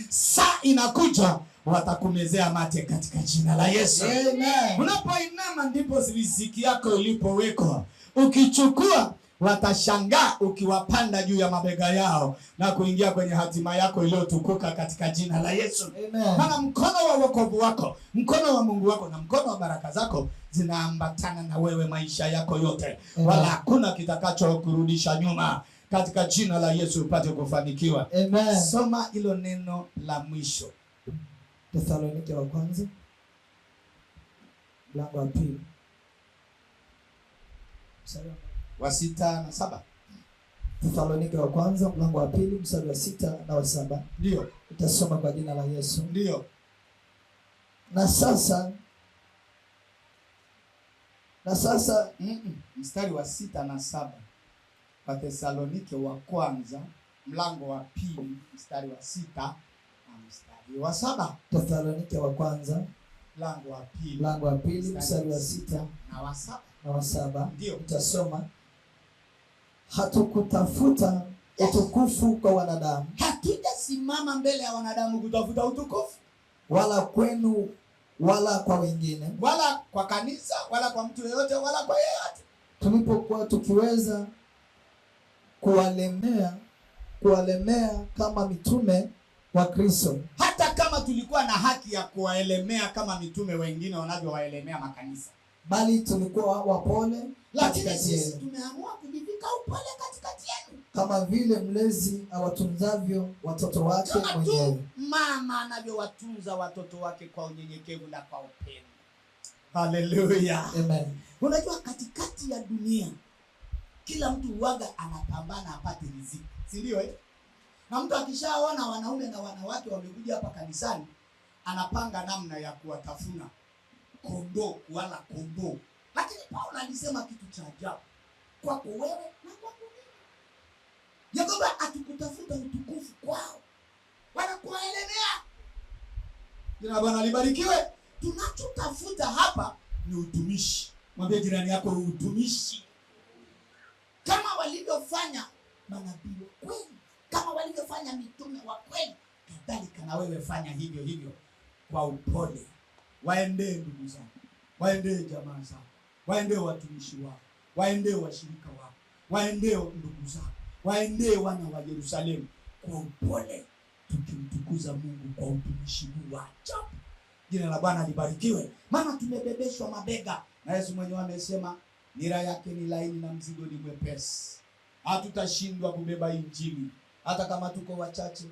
saa inakuja watakumezea mate katika jina la Yesu. Amen. Unapoinama ndipo riziki yako ilipowekwa. Ukichukua watashangaa ukiwapanda juu ya mabega yao na kuingia kwenye hatima yako iliyotukuka katika jina la Yesu. Amen. Maana mkono wa wokovu wako, mkono wa Mungu wako na mkono wa baraka zako zinaambatana na wewe maisha yako yote. Amen. Wala hakuna kitakacho kurudisha nyuma katika jina la Yesu upate kufanikiwa. Amen. Soma hilo neno la mwisho. Thesalonike wa kwanza mlango wa 2 wa 6 na 7. Thesalonike wa kwanza mlango wa 2 mstari wa 6 na wa 7. Ndio. Utasoma kwa jina la Yesu. Ndio. Na sasa mstari wa 6 na 7. Wa Thesalonike wa kwanza mlango wa 2 mstari wa 6 na mstari wa 7. Thesalonike wa kwanza mlango wa 2 mstari wa 6 na wa 7. na wa 7. Ndio. Utasoma, hatukutafuta utukufu kwa wanadamu. Hatujasimama mbele ya wanadamu kutafuta utukufu, wala kwenu wala kwa wengine, wala kwa kanisa, wala kwa mtu yeyote, wala kwa yeyote. Tulipokuwa tukiweza kuwalemea kama mitume wa Kristo. Hata kama tulikuwa na haki ya kuwaelemea kama mitume wengine wanavyowaelemea makanisa, bali tulikuwa wapole, lakini sisi tumeamua kujivika upole katikati yenu, kama vile mlezi awatunzavyo watoto wake mwenyewe. Mama anavyowatunza watoto wake kwa unyenyekevu na kwa upendo. Haleluya. Amen. Unajua katikati ya dunia kila mtu huaga anapambana apate riziki, si ndio eh? Na mtu akishaona wanaume na wanawake wamekuja hapa kanisani, anapanga namna ya kuwatafuna kondoo wala kondoo. Lakini Paulo alisema kitu cha ajabu kwako wewe na kwako mimi, ya kwamba atukutafuta utukufu kwao, kuwaelemea. Jina Bwana libarikiwe. Tunachotafuta hapa ni utumishi. Mwambie jirani yako utumishi. Kama walivyofanya manabii wa kweli, kama walivyofanya mitume wa kweli, kadhalika na wewe fanya hivyo hivyo kwa upole. Waendee ndugu zako, waendee jamaa zako, waendee watumishi wako, waendee washirika wako, waendee ndugu zako, waendee wana wa Yerusalemu kwa upole, tukimtukuza Mungu kwa utumishi huu wa ajabu. Jina la Bwana libarikiwe. Maana tumebebeshwa mabega na Yesu mwenyewe amesema nira yake ni laini na mzigo ni mwepesi. Hatutashindwa kubeba injili hata kama tuko wachache,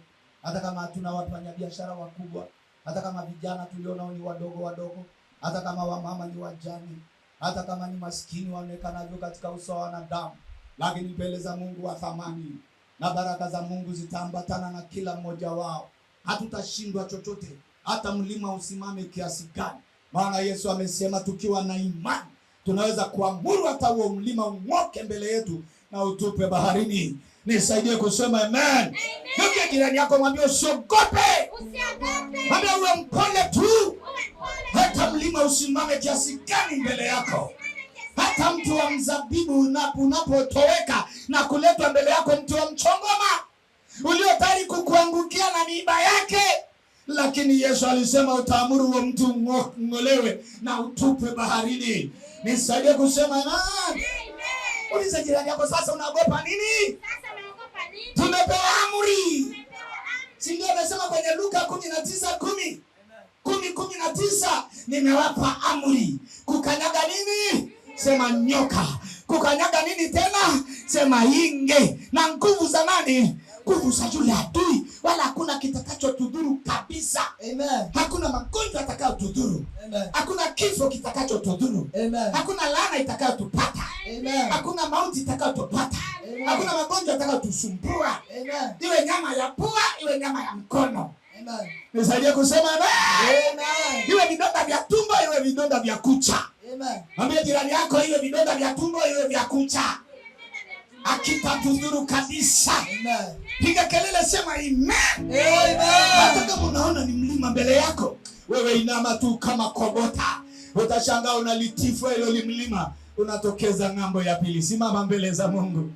hata kama hatuna wafanyabiashara wakubwa, hata kama vijana tulionao ni wadogo, hata kama wamama ni wajane, hata kama ni maskini waonekanavyo katika uso wa wanadamu, lakini mbele za Mungu wa thamani, na baraka za Mungu zitaambatana na kila mmoja wao. Hatutashindwa chochote, hata mlima usimame kiasi gani. Maana Yesu amesema tukiwa na imani tunaweza kuamuru hata huo mlima ung'oke mbele yetu na utupe baharini. Nisaidie kusema amen. Ndio jirani yako mwambie usiogope. Usiogope. Mwambie uwe mpole tu. Hata mlima usimame kiasi gani mbele yako. Hata mtu wa mzabibu unapotoweka na kuletwa mbele yako mtu wa mchongoma ulio tayari kukuangukia na miiba yake, lakini Yesu alisema utaamuru huo mtu ng'olewe na utupe baharini. Nisaidie kusema amen. Uliza jirani yako, sasa unaogopa nini? Sasa unaogopa nini? Tumepewa amri. Si ndio amesema kwenye Luka 19:19, nimewapa amri. Kukanyaga nini? Sema nyoka. Kukanyaga nini tena? Sema inge. Na nguvu za nani? Nguvu za yule adui. Wala hakuna kitakachotudhuru kabisa. Amen. Hakuna magonjwa yatakayotudhuru. Amen. Hakuna kifo kitakachotudhuru. Amen. Hakuna laana itakayotupata. Amen. Hakuna mauti itakayotupata. Hakuna magonjwa yatakayotusumbua. Amen. Iwe nyama ya pua, iwe nyama ya mkono. Amen. Nisaidie kusema amen. Amen. Iwe vidonda vya tumbo, iwe vidonda vya kucha. Amen. Mwambie jirani yako iwe vidonda vya tumbo, iwe vya kucha. Akitatudhuru kabisa. Amen. Piga kelele, sema amen. Amen. Hata kama unaona ni mlima mbele yako, wewe inama tu kama kogota. Utashangaa unalitifu hilo mlima, unatokeza ng'ambo ya pili. Simama mbele za Mungu.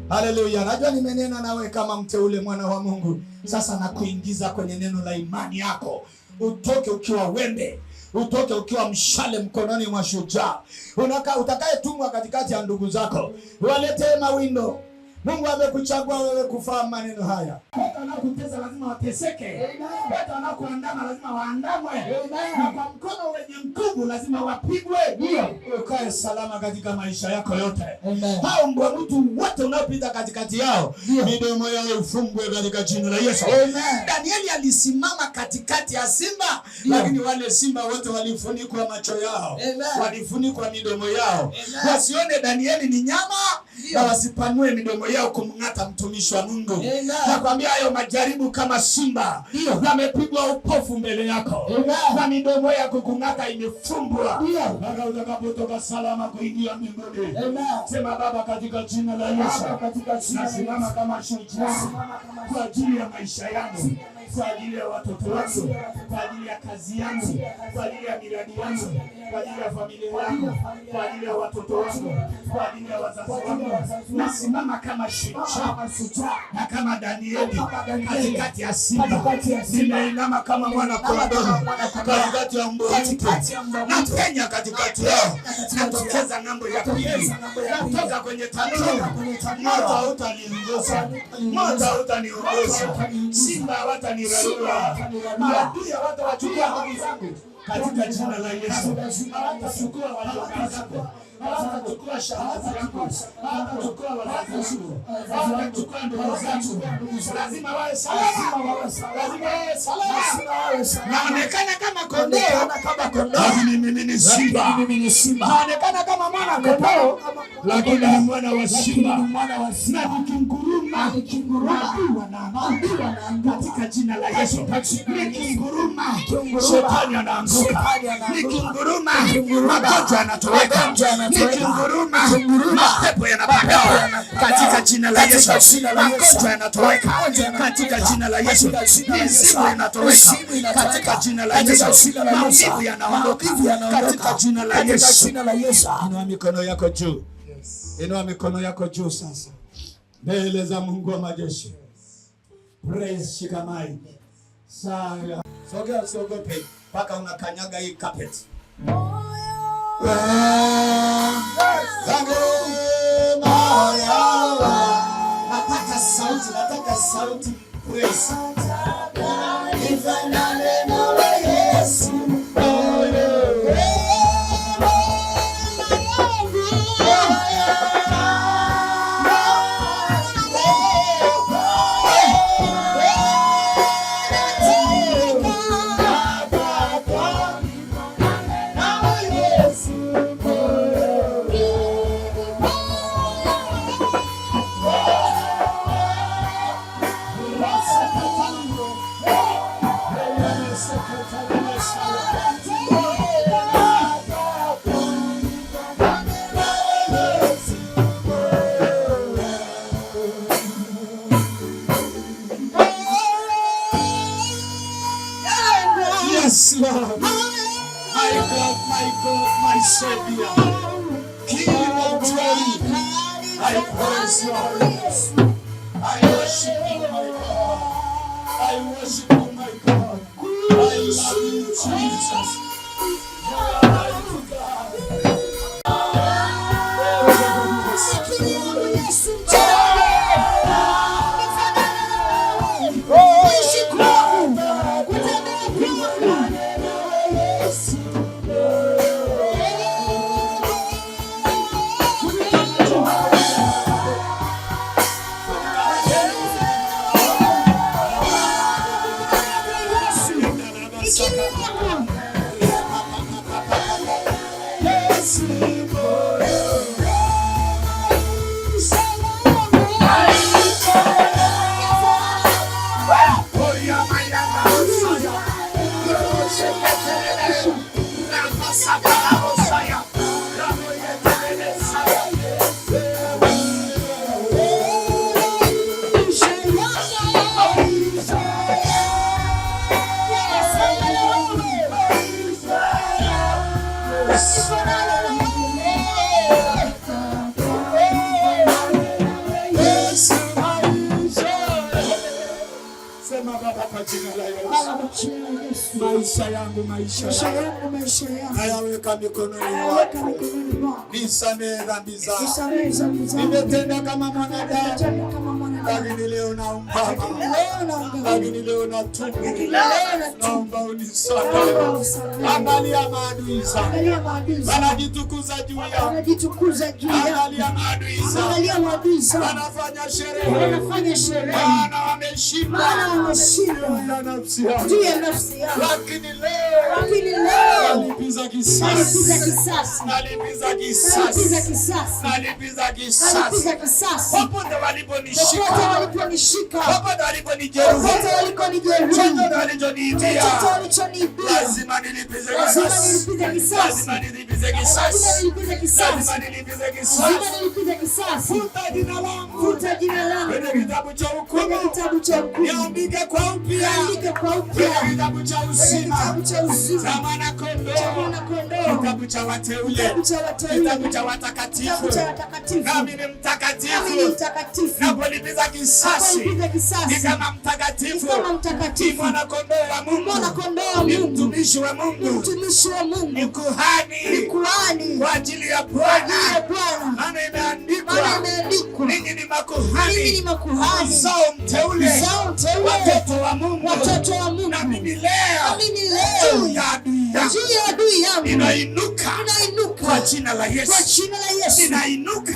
Haleluya. Najua nimenena nawe kama mteule mwana wa Mungu. Sasa nakuingiza kwenye neno la imani yako. Utoke ukiwa wembe, utoke ukiwa mshale mkononi mwa shujaa. Utakayetumwa katikati ya ndugu zako. Waletee mawindo. Mungu amekuchagua wewe kufahamu maneno haya. Watu wanaokutesa lazima wateseke. Watu wanaokuandama lazima waandamwe. Na kwa mkono wenye nguvu lazima wapigwe. Ukae salama katika maisha yako yote. Hao mbwa mtu wote unaopita katikati yao, midomo yao ifungwe katika jina la Yesu. Danieli alisimama katikati ya simba, lakini wale simba wote walifunikwa macho yao. Walifunikwa midomo yao. Wasione Danieli ni nyama na wasipanue midomo yao kumng'ata mtumishi wa Mungu. Nakwambia hayo majaribu kama simba yamepigwa upofu mbele yako. Na midomo yako kung'ata imefumbwa. Mpaka utakapotoka salama kuingia mbinguni. Sema Baba, katika jina la Yesu, nasimama kama shujaa kwa ajili ya maisha yangu, kwa ajili ya watoto wangu, kwa ajili ya kazi yangu, kwa ajili ya miradi yangu, kwa ajili ya familia yangu, kwa ajili ya watoto wangu, kwa ajili ya wazazi wangu. Nasimama kama shujaa na kama Danieli katikati ya simba. Nimeinama kama mwana kondoo katikati ya mbwa mwitu. Napenya katikati yao, natokeza ng'ambo ya pili, natoka kwenye tanuru. Moto hautaniongoza, moto hautaniongoza, simba hawatanirarua, maadui hawatawachukua ndugu zangu katika jina la Yesu. Hawatachukua wajomba zangu, hawatachukua shangazi zangu, hawatachukua wazazi wangu, hawatachukua ndugu zangu. Lazima wawe salama, lazima wawe salama. Naonekana kama kondoo, lakini mimi ni simba. Naonekana kama mwana kondoo, lakini ni mwana wa simba. Na nikinguruma, katika jina la Yesu. Nikinguruma, shetani anaanguka. Nikinguruma, magonjwa yanatoweka. Nikinguruma, mapepo yanapagawa katika jina la Yesu. Magonjwa yanatoweka katika jina la Yesu. Mizimu inatoweka katika jina la Yesu. Maumivu yanaondoka katika jina la Yesu. Inua mikono yako juu. Inua mikono yako juu sasa. Mbele za Mungu wa majeshi. Praise shikamai. Saya. Sogea usiogope mpaka unakanyaga hii carpet. Nataka sauti. Praise. Yes, Lord. My God, my Savior. King of glory. I praise you. I worship you, my God. I worship you, my God. I love you, Jesus. Mighty God. Maisha yangu nayaweka mikononi mwako. Nisamehe dhambi zangu. Nimetenda kama mwanadamu, lakini leo naomba, lakini leo natubu. Naomba unisamehe. Angalia maadui zangu wanajitukuza juu yangu. Angalia maadui zangu wanafanya sherehe, maana wameshinda juu ya nafsi yangu. Lakini leo nalipiza kisasi. Popote waliponishika, popote waliponijeruhi, chochote walichoniibia, lazima nilipize kisasi. Futa jina langu kwenye kitabu cha hukumu, niandike kwa upya kwenye kitabu cha uzima cha Mwana-Kondoo, kitabu cha wateule, kitabu cha watakatifu. Nami ni mtakatifu, napolipiza kisasi ni kama mtakatifu, ni Mwana-Kondoo wa Mungu, ni mtumishi wa Mungu, ni kuhani kwa ajili ya Bwana. Maana imeandikwa, ninyi ni makuhani, uzao mteule, watoto wa Mungu. Na mimi leo juu ya adui yangu ninainuka kwa jina la Yesu. Ninainuka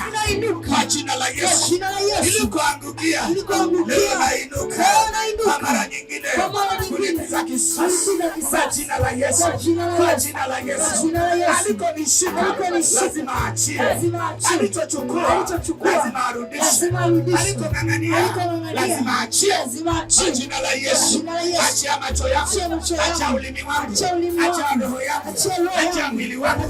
kwa jina la Yesu. Nilikoangukia leo nainuka kwa mara nyingine kulipiza kisasi kwa jina la Yesu. Kwa jina la Yesu. Alikonishika lazima aachie. Alichochukua lazima arudishe. Alikong'ang'ania lazima aachie. Kwa jina la Yesu. Achia macho yako, achia ulimi wangu, achia roho yako, achia mwili wangu.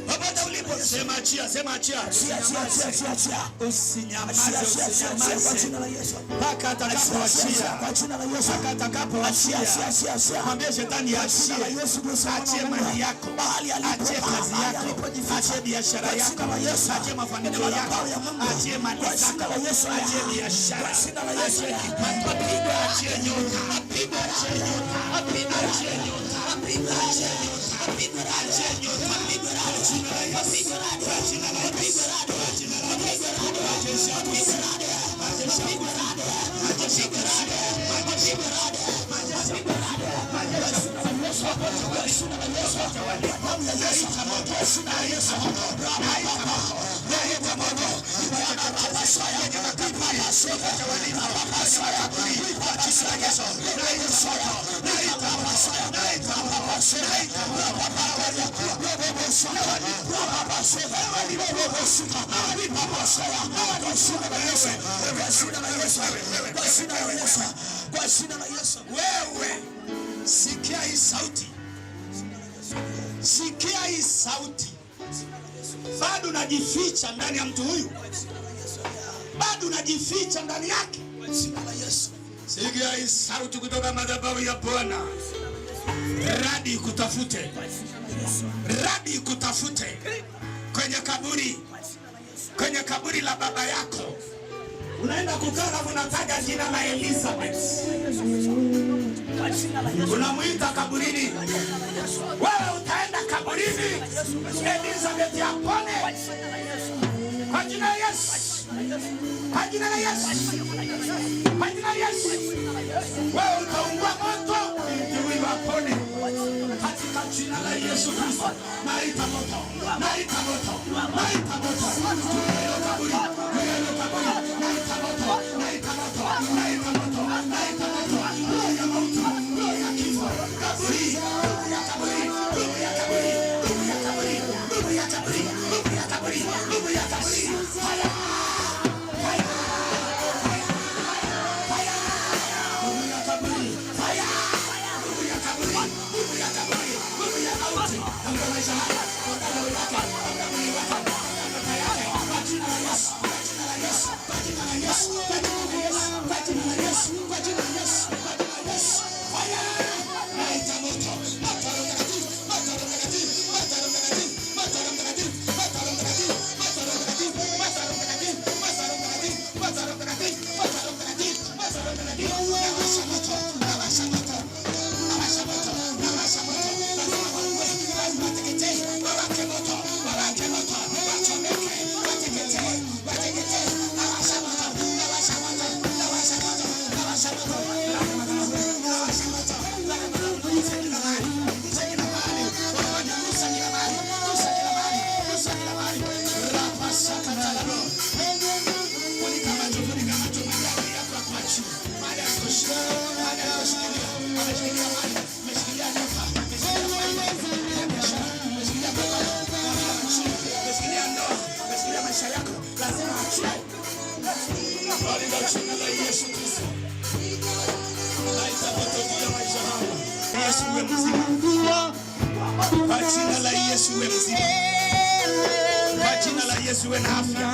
Popote ulipo sema achia, sema achia. Usinyamaze, usinyamaze kwa jina la Yesu. Mpaka atakapoachia, kwa jina la Yesu. Mpaka atakapoachia. Mwambie shetani achie. Achie mali yako, achie kazi yako, achie biashara yako, achie mafanikio yako, achie mali zako, achie biashara, achie kipato, achie nyota, achie nyota, achie nyota, achie Wewe sikia hii sauti, sikia hii sauti. Bado unajificha ndani ya mtu huyu, bado unajificha ndani yake. Sikia hii sauti kutoka madhabahu ya Bwana. Radi kutafute, radi kutafute kwenye kaburi, kwenye kaburi la baba yako. Unaenda kukaa na unataja jina la Elizabeth, unamuita kaburini. Wewe utaenda kaburini, Elizabeth yapone kwa jina la Yesu, kwa jina la Yesu, kwa jina la Yesu. Wewe utaungua moto, ili wapone katika jina la Yesu Kristo. Naita moto, naita moto, naita moto. Tunayo kaburi, tunayo kaburi. Naita moto, naita moto, naita moto, naita moto. Roho ya mauti, roho ya kifo, kaburi, ya kaburi, ya kaburi, ya kaburi, ya kaburi, ya kaburi, ya kaburi. Fire! Fire! Fire! Ya kaburi, fire! Ya kaburi, ya kaburi, ya mauti. Ndio maisha haya. Ndio yake, ndio yake. Kwa jina la Yesu, kwa jina la Yesu. Yesu uwe mzima. Kwa jina la Yesu uwe mzima. Kwa jina la Yesu uwe na afya.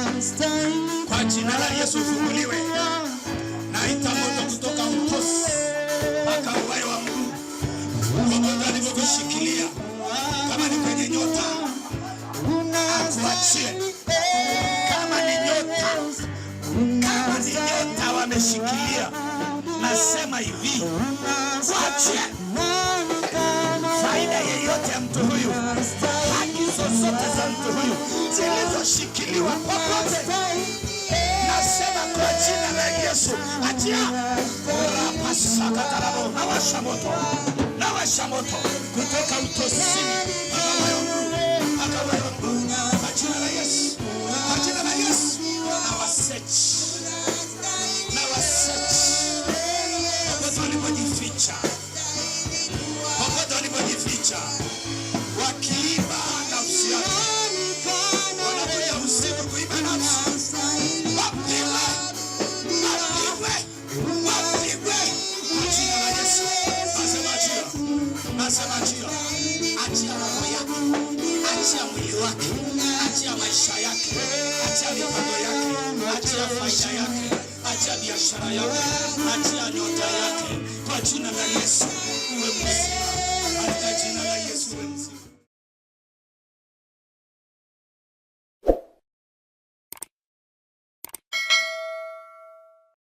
Kwa jina la Yesu ufunguliwe. Naita moto kutoka utosi mpaka uwayo wa mguu. Kokote alivyokushikilia kama ni kwenye nyota akuachie. Kama ni nyota wameshikilia, nasema hivi, kuachie. Faida yeyote ya mtu huyu, haki zozote za mtu huyu zilizoshikiliwa popote, nasema kwa jina la Yesu, achia. Nawasha moto kutoka utosini mpaka moyoni. Kwa jina la Yesu, kwa jina la Yesu, popote walipojificha wakiiba nafsi yake, wanakuja usiku kuiba nafsi, wapigwe kwa jina la Yesu. Nasema achia roho yake, achia mwili wake, achia maisha yake, achia mipango yake, achia faida yake, achia biashara yake, achia nyota yake. Kwa jina la Yesu uwe mzima. Katika jina la Yesu uwe mzima.